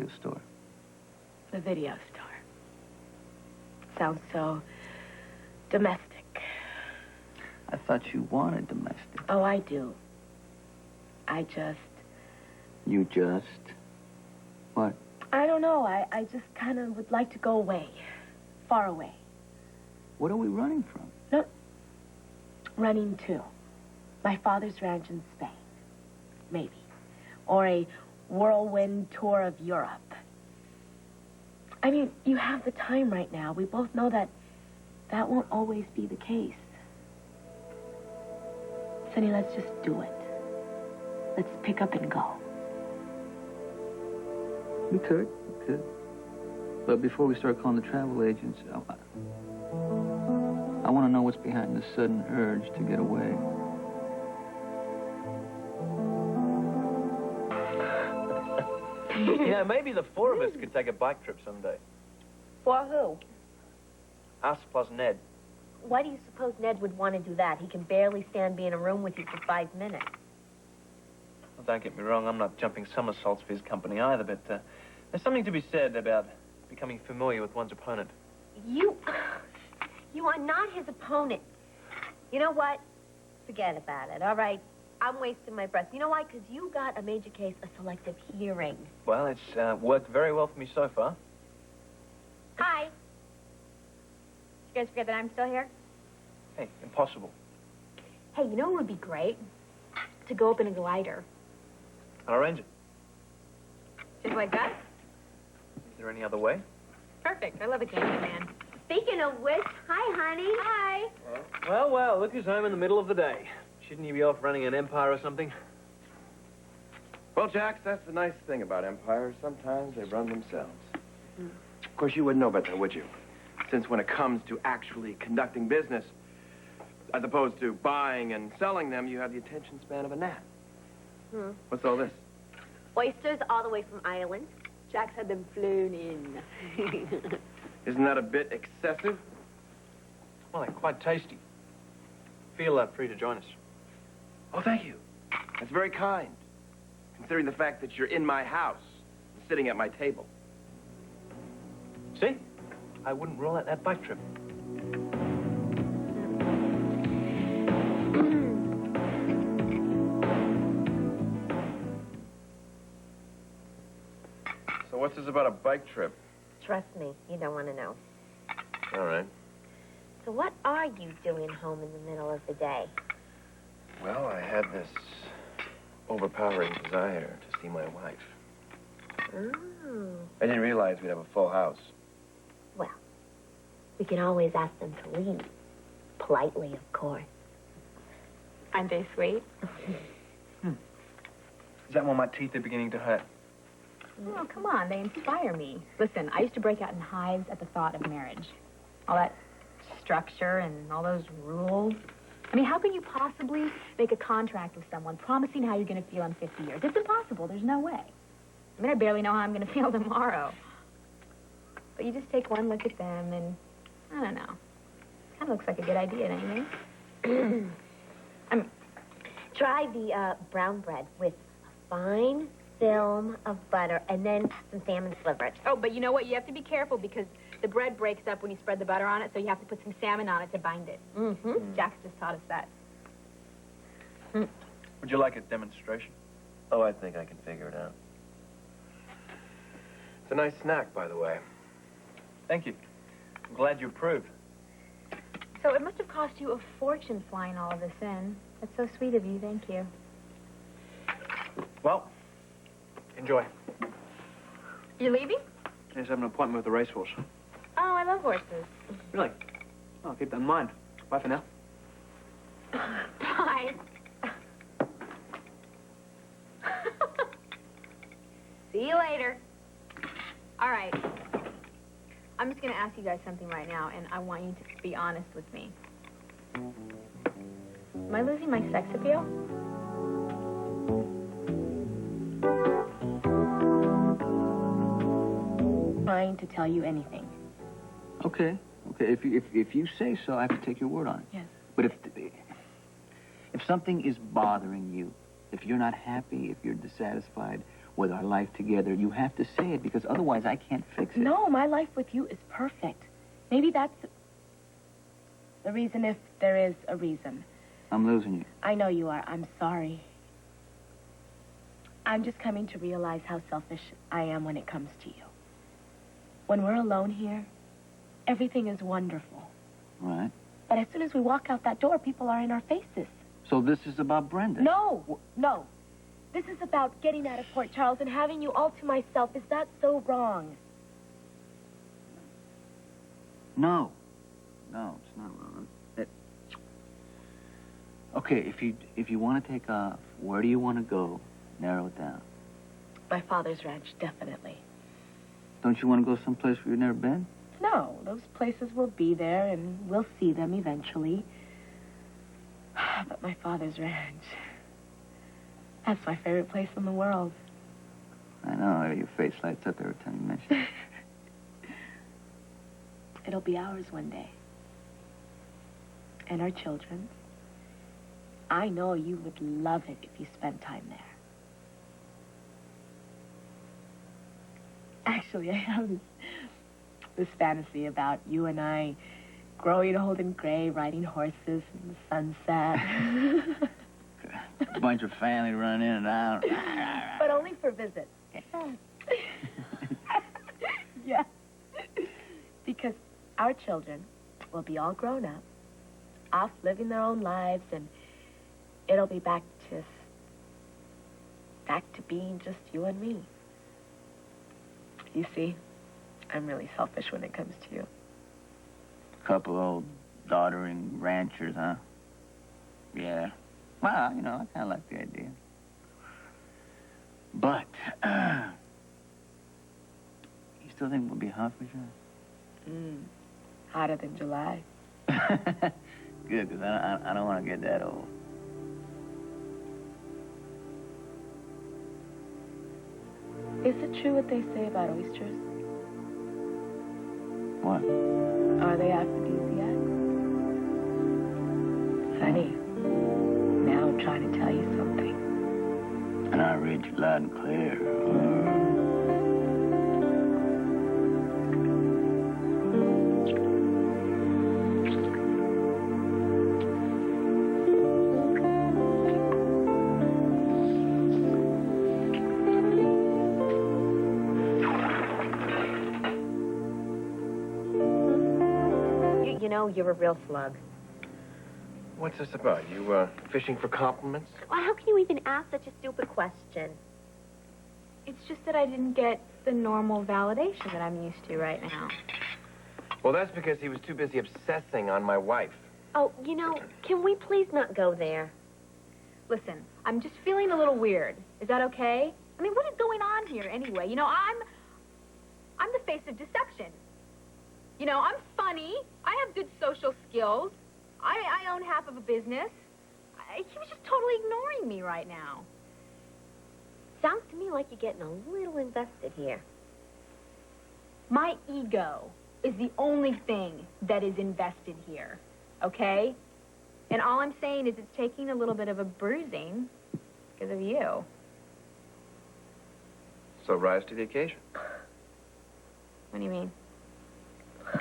video store. The video store. Sounds so domestic. I thought you wanted domestic. Oh, I do. You just? What? I don't know. I just kind of would like to go away. Far away. What are we running from? No. Running to my father's ranch in Spain. Maybe. Or a whirlwind tour of Europe. I mean, you have the time right now. We both know that won't always be the case. Sonny, let's just do it. Let's pick up and go. We could. But before we start calling the travel agents, I want to know what's behind this sudden urge to get away. Yeah, maybe the four of us could take a bike trip someday. For who? Us plus Ned. Why do you suppose Ned would want to do that? He can barely stand being in a room with you for 5 minutes. Well, don't get me wrong, I'm not jumping somersaults for his company either, but there's something to be said about becoming familiar with one's opponent. You are not his opponent. You know what? Forget about it, all right? I'm wasting my breath. You know why? Because you got a major case of selective hearing. Well, it's worked very well for me so far. Hi. You guys forget that I'm still here? Hey, impossible. Hey, you know what would be great? To go up in a glider. I'll arrange it. Just like that? Is there any other way? Perfect. I love a cameraman. Speaking of which, hi, honey. Hi. Well, look who's home in the middle of the day. Shouldn't you be off running an empire or something? Well, Jax, that's the nice thing about empires. Sometimes they run themselves. Of course, you wouldn't know about that, would you? Since when it comes to actually conducting business, as opposed to buying and selling them, you have the attention span of a gnat. What's all this? Oysters all the way from Ireland. Jax had them flown in. Isn't that a bit excessive? Well, they're quite tasty. Feel free to join us. Oh, thank you. That's very kind, considering the fact that you're in my house, sitting at my table. See? I wouldn't rule out that bike trip. So what's this about a bike trip? Trust me, you don't want to know. All right. So what are you doing home in the middle of the day? Well, I had this overpowering desire to see my wife. Oh. I didn't realize we'd have a full house. Well, we can always ask them to leave. Politely, of course. Aren't they sweet? Is that when my teeth are beginning to hurt? Oh, come on. They inspire me. Listen, I used to break out in hives at the thought of marriage. All that structure and all those rules. I mean, how can you possibly make a contract with someone promising how you're going to feel in 50 years? It's impossible. There's no way. I mean, I barely know how I'm going to feel tomorrow. But you just take one look at them and, I don't know. Kind of looks like a good idea, don't you think? Try the brown bread with a fine film of butter and then some salmon slivers. Oh, but you know what? You have to be careful because the bread breaks up when you spread the butter on it, so you have to put some salmon on it to bind it. Jax just taught us that. Would you like a demonstration? Oh, I think I can figure it out. It's a nice snack, by the way. Thank you. I'm glad you approved. So it must have cost you a fortune flying all of this in. That's so sweet of you. Thank you. Well, enjoy. You're leaving? I just have an appointment with the racehorse. Oh, I love horses. Really? Oh, I'll keep that in mind. Bye for now. Bye. See you later. All right. I'm just going to ask you guys something right now, and I want you to be honest with me. Am I losing my sex appeal? Trying to tell you anything. Okay. If you say so, I have to take your word on it. Yes. But if something is bothering you, if you're not happy, if you're dissatisfied, with our life together. You have to say it, because otherwise I can't fix it. No, my life with you is perfect. Maybe that's the reason, if there is a reason. I'm losing you. I know you are. I'm sorry. I'm just coming to realize how selfish I am when it comes to you. When we're alone here, everything is wonderful. Right. But as soon as we walk out that door, people are in our faces. So this is about Brenda? No, no. This is about getting out of Port Charles and having you all to myself. Is that so wrong? No. No, it's not wrong. Okay, if you want to take off, where do you want to go? Narrow it down. My father's ranch, definitely. Don't you want to go someplace where you've never been? No, those places will be there, and we'll see them eventually. But my father's ranch, that's my favorite place in the world. I know, your face lights up every time you mention it. It'll be ours one day. And our children's. I know you would love it if you spent time there. Actually, I have this fantasy about you and I growing old and gray, riding horses in the sunset. A bunch of family running in and out. But only for visits. Yeah. Because our children will be all grown up, off living their own lives, and it'll be back to being just you and me. You see, I'm really selfish when it comes to you. Couple old doddering ranchers, huh? Yeah. Well, I kind of like the idea. But, you still think we'll be hot for sure? Hotter than July. Good, because I don't want to get that old. Is it true what they say about oysters? What? Are they aphrodisiacs? Sonny, now I'm trying to tell you something. And I read you loud and clear. You know, you're a real slug. What's this about? You, fishing for compliments? Well, how can you even ask such a stupid question? It's just that I didn't get the normal validation that I'm used to right now. Well, that's because he was too busy obsessing on my wife. Oh, can we please not go there? Listen, I'm just feeling a little weird. Is that okay? I mean, what is going on here anyway? I'm the face of deception. I'm funny. I have good social skills. I own half of a business. He was just totally ignoring me right now. Sounds to me like you're getting a little invested here. My ego is the only thing that is invested here, okay? And all I'm saying is it's taking a little bit of a bruising because of you. So rise to the occasion. What do you mean?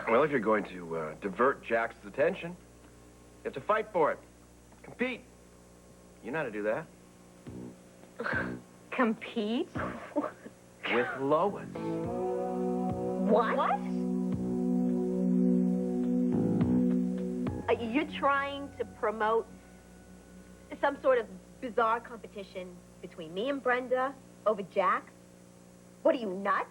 Well, if you're going to divert Jack's attention, you have to fight for it. Compete. You know how to do that. Compete? With Lois. What? You're trying to promote some sort of bizarre competition between me and Brenda over Jack? What are you, nuts?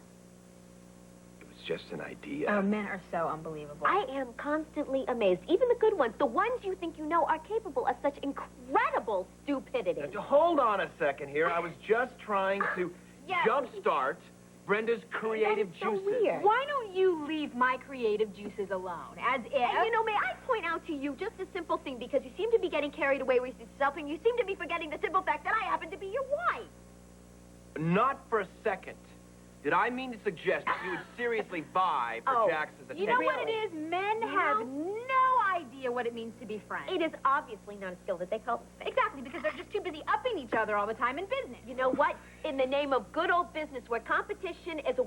It was just an idea. Men are so unbelievable. I am constantly amazed. Even the good ones, the ones you think you know, are capable of such incredible stupidity. Now, hold on a second here. I was just trying to jumpstart Brenda's creative That is so juices. weird. Why don't you leave my creative juices alone? As if... And may I point out to you just a simple thing, because you seem to be getting carried away with yourself, and you seem to be forgetting the simple fact that I happen to be your wife. Not for a second did I mean to suggest that you would seriously vie for Jax's attention. You know what it is? Men have no idea what it means to be friends. It is obviously not a skill that they cultivate. Exactly, because they're just too busy upping each other all the time in business. You know what? In the name of good old business, where competition is a